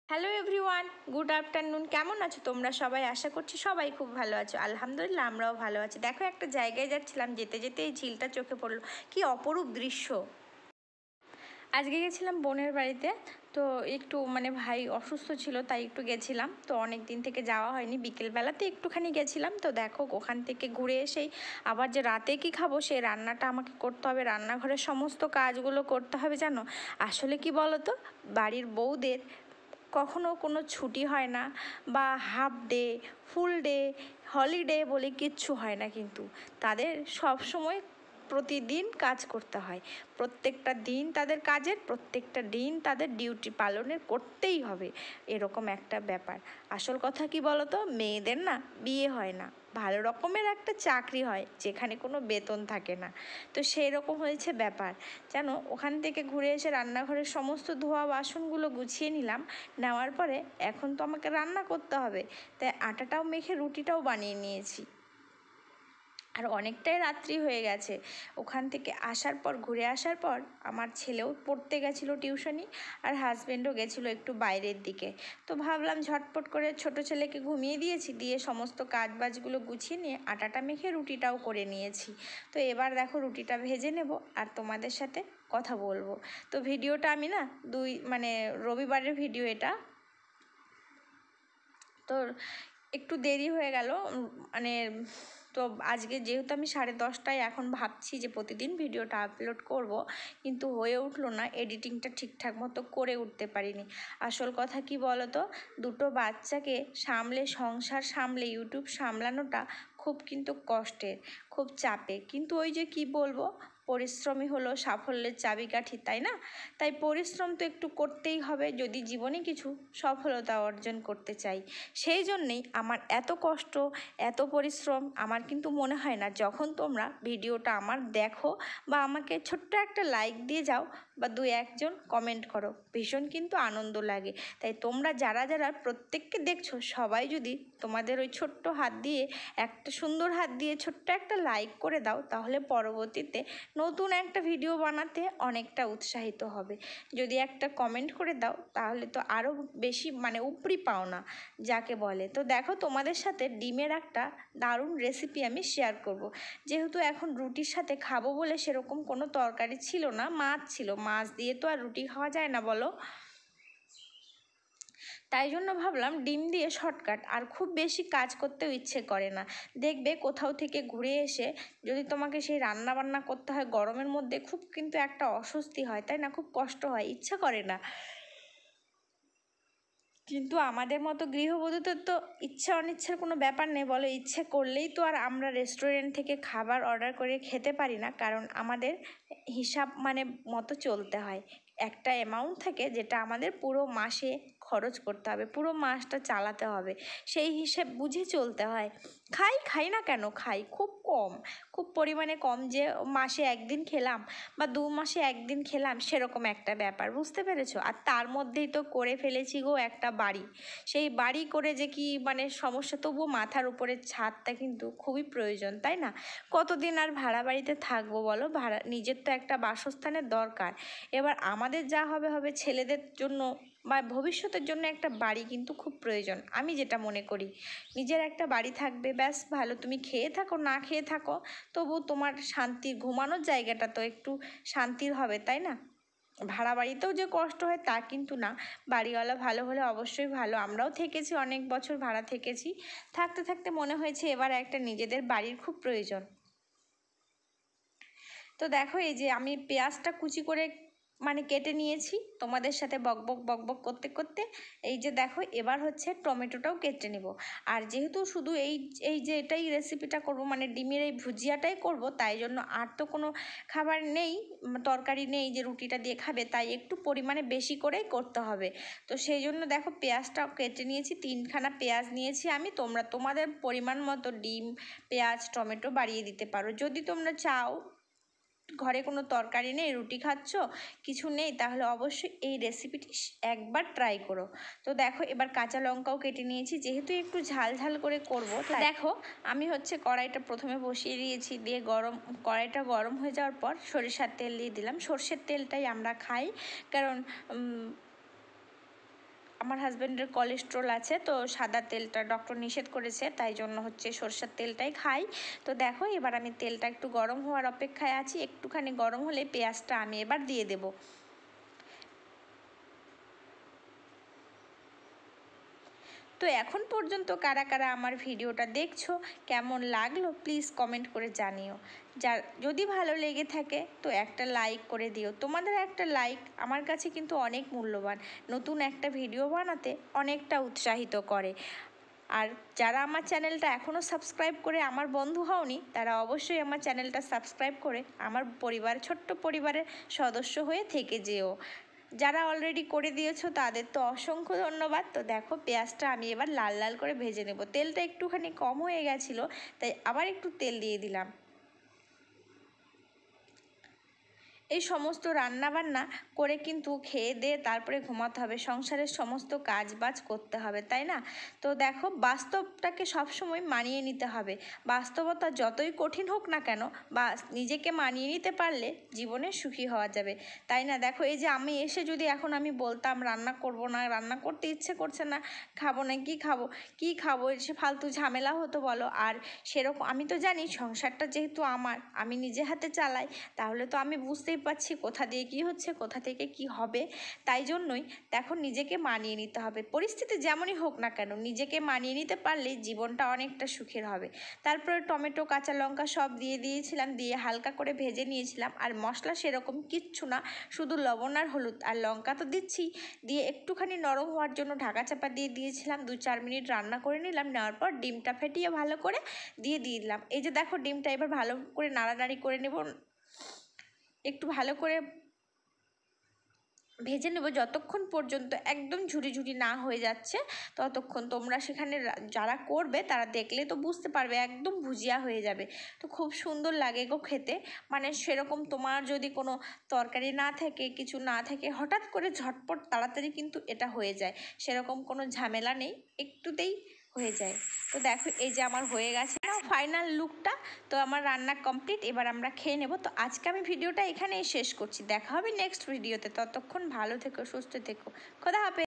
Hello everyone, good afternoon. কেমন আছো তোমরা সবাই? আশা করছি সবাই খুব ভালো আছো। আলহামদুলিল্লাহ আমরাও ভালো আছি। দেখো, একটা জায়গায় যাচ্ছিলাম, যেতে যেতে এই ঝিলটা চোখে পড়লো। কি অপরূপ দৃশ্য! আজকে গেছিলাম বোনের বাড়িতে। তো একটু ভাই অসুস্থ ছিল, তাই একটু গেছিলাম। তো অনেক দিন থেকে যাওয়া হয়নি, বিকেলবেলাতে একটুখানি গেছিলাম। তো দেখো, ওখান থেকে ঘুরে এসেই আবার যে রাতে কি খাবো সেই রান্নাটা আমাকে করতে হবে, রান্নাঘরের সমস্ত কাজগুলো করতে হবে। জানো, আসলে কি বলো তো, বাড়ির বউদের কখনো কোনো ছুটি হয় না, বা হাফ ডে, ফুল ডে, হলিডে বলে কিচ্ছু হয় না। কিন্তু তাদের সব সময় প্রতিদিন কাজ করতে হয়। প্রত্যেকটা দিন তাদের কাজের, প্রত্যেকটা দিন তাদের ডিউটি পালনের করতেই হবে, এরকম একটা ব্যাপার। আসল কথা কি বলো তো, মেয়েদের না বিয়ে হয় না, ভালো রকমের একটা চাকরি হয় যেখানে কোনো বেতন থাকে না। তো সেই রকম হয়েছে ব্যাপার। জানো, ওখান থেকে ঘুরে এসে রান্নাঘরের সমস্ত ধোয়া বাসনগুলো গুছিয়ে নিলাম। নেওয়ার পরে এখন তো আমাকে রান্না করতে হবে, তাই আটাটাও মেখে রুটিটাও বানিয়ে নিয়েছি। আর অনেকটাই রাত্রি হয়ে গেছে। ওখান থেকে আসার পর, ঘুরে আসার পর, আমার ছেলেও পড়তে গেছিলো টিউশনি, আর হাজব্যান্ডও গেছিলো একটু বাইরের দিকে। তো ভাবলাম ঝটপট করে ছোট ছেলেকে ঘুমিয়ে দিয়েছি, দিয়ে সমস্ত কাজ বাজগুলো গুছিয়ে নিয়ে আটাটা মেখে রুটিটাও করে নিয়েছি। তো এবার দেখো, রুটিটা ভেজে নেব আর তোমাদের সাথে কথা বলবো। তো ভিডিওটা আমি না রবিবারের ভিডিও এটা। তো একটু দেরি হয়ে গেল, মানে তো আজকে যেহেতু আমি 10:30টায় এখন ভাবছি যে প্রতিদিন ভিডিওটা আপলোড করব, কিন্তু হয়ে উঠলো না, এডিটিংটা ঠিকঠাক মতো করে উঠতে পারিনি। আসল কথা কি বলো তো, দুটো বাচ্চাকে সামলে, সংসার সামলে, ইউটিউব সামলানোটা খুব কিন্তু কষ্টের, খুব চাপে। কিন্তু ওই যে কি বলবো, পরিশ্রমই হলো সাফল্যের চাবিকাঠি, তাই না? তাই পরিশ্রম তো একটু করতেই হবে যদি জীবনে কিছু সফলতা অর্জন করতে চাই। সেই জন্যেই আমার এত কষ্ট, এত পরিশ্রম। আমার কিন্তু মনে হয় না, যখন তোমরা ভিডিওটা আমার দেখো বা আমাকে ছোট্ট একটা লাইক দিয়ে যাও বা দু একজন কমেন্ট করো, ভীষণ কিন্তু আনন্দ লাগে। তাই তোমরা যারা যারা প্রত্যেককে দেখছো, সবাই যদি তোমাদের ওই ছোট্ট হাত দিয়ে, একটা সুন্দর হাত দিয়ে ছোট্ট একটা লাইক করে দাও, তাহলে পরবর্তীতে নতুন একটা ভিডিও বানাতে অনেকটা উৎসাহিত হবে। যদি একটা কমেন্ট করে দাও, তাহলে তো আরও বেশি উপরি পাওনা যাকে বলে। তো দেখো, তোমাদের সাথে ডিমের একটা দারুণ রেসিপি আমি শেয়ার করব। যেহেতু এখন রুটির সাথে খাবো বলে সেরকম কোনো তরকারি ছিল না, মাছ ছিল। মাছ দিয়ে তো আর রুটি খাওয়া যায় না বলো। তাই জন্য ভাবলাম ডিম দিয়ে শর্টকাট, আর খুব বেশি কাজ করতেও ইচ্ছে করে না। দেখবে, কোথাও থেকে ঘুরে এসে যদি তোমাকে সেই রান্না বান্না করতে হয় গরমের মধ্যে, খুব কিন্তু একটা অস্বস্তি হয়, তাই না? খুব কষ্ট হয়, ইচ্ছা করে না। কিন্তু আমাদের মতো গৃহবধূদের তো ইচ্ছা অনিচ্ছার কোনো ব্যাপার নেই বলো। ইচ্ছে করলেই তো আর আমরা রেস্টুরেন্ট থেকে খাবার অর্ডার করে খেতে পারি না, কারণ আমাদের হিসাব মতো চলতে হয়। একটা অ্যামাউন্ট থাকে যেটা আমাদের পুরো মাসে খরচ করতে হবে, পুরো মাসটা চালাতে হবে, সেই হিসেব বুঝে চলতে হয়। খাই না কেন, খাই খুব কম, খুব পরিমাণে কম, যে মাসে একদিন খেলাম বা 2 মাসে একদিন খেলাম, সেরকম একটা ব্যাপার, বুঝতে পেরেছো? আর তার মধ্যেই তো করে ফেলেছি গো একটা বাড়ি। সেই বাড়ি করে যে কি সমস্যা, তবুও মাথার উপরের ছাদটা কিন্তু খুবই প্রয়োজন, তাই না? কতদিন আর ভাড়া বাড়িতে থাকবো বলো? ভাড়া, নিজের তো একটা বাসস্থানের দরকার। এবার আমাদের যা হবে হবে, ছেলেদের জন্য বা ভবিষ্যতের জন্য একটা বাড়ি কিন্তু খুব প্রয়োজন, আমি যেটা মনে করি। নিজের একটা বাড়ি থাকবে, ব্যাস ভালো। তুমি খেয়ে থাকো না খেয়ে থাকো, তবু তোমার শান্তি, ঘুমানোর জায়গাটা তো একটু শান্তির হবে, তাই না? ভাড়া বাড়িতেও যে কষ্ট হয় তা কিন্তু না, বাড়িওয়ালা ভালো হলে অবশ্যই ভালো। আমরাও থেকেছি, অনেক বছর ভাড়া থেকেছি। থাকতে থাকতে মনে হয়েছে এবার একটা নিজেদের বাড়ির খুব প্রয়োজন। তো দেখো, এই যে আমি পেঁয়াজটা কুচি করে কেটে নিয়েছি, তোমাদের সাথে বক বক করতে করতে। এই যে দেখো, এবার হচ্ছে টমেটোটাও কেটে নেব। আর যেহেতু শুধু এই যে এটাই রেসিপিটা করব, ডিমের এই ভুজিয়াটাই করব, তাই জন্য আর তো কোনো খাবার নেই, তরকারি নেই যে রুটিটা দিয়ে খাবে, তাই একটু পরিমাণে বেশি করেই করতে হবে। তো সেই জন্য দেখো, পেঁয়াজটাও কেটে নিয়েছি, 3খানা পেঁয়াজ নিয়েছি আমি। তোমরা তোমাদের পরিমাণ মতো ডিম, পেঁয়াজ, টমেটো বাড়িয়ে দিতে পারো। যদি তোমরা চাও, ঘরে কোনো তরকারি নেই, রুটি খাচ্ছ, কিছু নেই, তাহলে অবশ্যই এই রেসিপিটি একবার ট্রাই করো। তো দেখো, এবার কাঁচা লঙ্কাও কেটে নিয়েছি, যেহেতু একটু ঝাল ঝাল করে করব। দেখো, আমি কড়াইটা প্রথমে বসিয়ে দিয়েছি, দিয়ে কড়াইটা গরম হয়ে যাওয়ার পর সরিষার তেল দিয়ে দিলাম। সর্ষের তেলটাই আমরা খাই, কারণ আমার হাজব্যান্ডের কোলেস্ট্রল আছে, তো সাদা তেলটা ডক্টর নিষেধ করেছে, তাই জন্য হচ্ছে সরষের তেলটাই খাই। তো দেখো এবার আমি তেলটা একটু গরম হওয়ার অপেক্ষায় আছি, একটুখানি গরম হলে পেঁয়াজটা আমি এবার দিয়ে দেবো। তো এখন পর্যন্ত কারা কারা আমার ভিডিওটা দেখছো, কেমন লাগলো প্লিজ কমেন্ট করে জানিও। যদি ভালো লেগে থাকে তো একটা লাইক করে দিও, তোমাদের একটা লাইক আমার কাছে কিন্তু অনেক মূল্যবান, নতুন একটা ভিডিও বানাতে অনেকটা উৎসাহিত করে। আর যারা আমার চ্যানেলটা এখনও সাবস্ক্রাইব করে আমার বন্ধু হওনি, তারা অবশ্যই আমার চ্যানেলটা সাবস্ক্রাইব করে আমার ছোট্ট পরিবারের সদস্য হয়ে থেকে যেও। যারা অলরেডি করে দিয়েছো তাদের তো অসংখ্য ধন্যবাদ। তো দেখো পেঁয়াজটা আমি এবার লাল লাল করে ভেজে নেব। তেলটা একটুখানি কম হয়ে গেছিলো, তাই আবার একটু তেল দিয়ে দিলাম। এই সমস্ত রান্নাবান্না করে কিন্তু খেয়ে দিয়ে তারপরে ঘুমাতে হবে, সংসারের সমস্ত কাজ বাজ করতে হবে, তাই না? তো দেখো বাস্তবটাকে সবসময় মানিয়ে নিতে হবে, বাস্তবতা যতই কঠিন হোক না কেন বা নিজেকে মানিয়ে নিতে পারলে জীবনে সুখী হওয়া যাবে, তাই না? দেখো এই যে আমি এসে যদি এখন আমি বলতাম রান্না করব না, রান্না করতে ইচ্ছে করছে না, খাবো না, কি খাবো সে ফালতু ঝামেলা হতো বলো। আর সেরকম আমি তো জানি সংসারটা যেহেতু আমি নিজে হাতে চালাই, তাহলে তো আমি বুঝতেই পাচ্ছি কোথা দিয়ে কি হচ্ছে, কোথা থেকে কি হবে। তাই জন্যই দেখো নিজেকে মানিয়ে নিতে হবে, পরিস্থিতি যেমনই হোক না কেন নিজেকে মানিয়ে নিতে পারলে জীবনটা অনেকটা সুখের হবে। তারপরে টমেটো কাঁচা লঙ্কা সব দিয়ে দিয়েছিলাম, দিয়ে হালকা করে ভেজে নিয়েছিলাম। আর মশলা সেরকম কিচ্ছু না, শুধু লবণ আর হলুদ আর লঙ্কা তো দিচ্ছি, দিয়ে একটুখানি নরম হওয়ার জন্য ঢাকা চাপা দিয়ে দিয়েছিলাম। 2-4 মিনিট রান্না করে নিলাম, নেওয়ার পর ডিমটা ফেটিয়ে ভালো করে দিয়ে দিলাম। এই যে দেখো ডিমটা এবার ভালো করে নাড়ানাড়ি করে নেব, একটু ভালো করে ভেজে নেব যতক্ষণ পর্যন্ত একদম ঝুরি ঝুরি না হয়ে যাচ্ছে ততক্ষণ। তোমরা সেখানে যারা করবে তারা দেখলে তো বুঝতে পারবে একদম ভুজিয়া হয়ে যাবে। তো খুব সুন্দর লাগে গো খেতে, মানে সেরকম তোমার যদি কোনো তরকারি না থাকে, কিছু না থাকে, হঠাৎ করে ঝটপট তাড়াতাড়ি কিন্তু এটা হয়ে যায়, সেরকম কোনো ঝামেলা নেই, একটুতেই হয়ে যায়। তো দেখো এই যে আমার হয়ে গেছে না ফাইনাল লুকটা। তো আমার রান্না কমপ্লিট, এবার আমরা খেয়ে নেব। তো আজকে আমি ভিডিওটা এখানেই শেষ করছি, দেখা হবে নেক্সট ভিডিওতে, ততক্ষণ ভালো থেকো, সুস্থ থেকো, খোদা হাফেজ।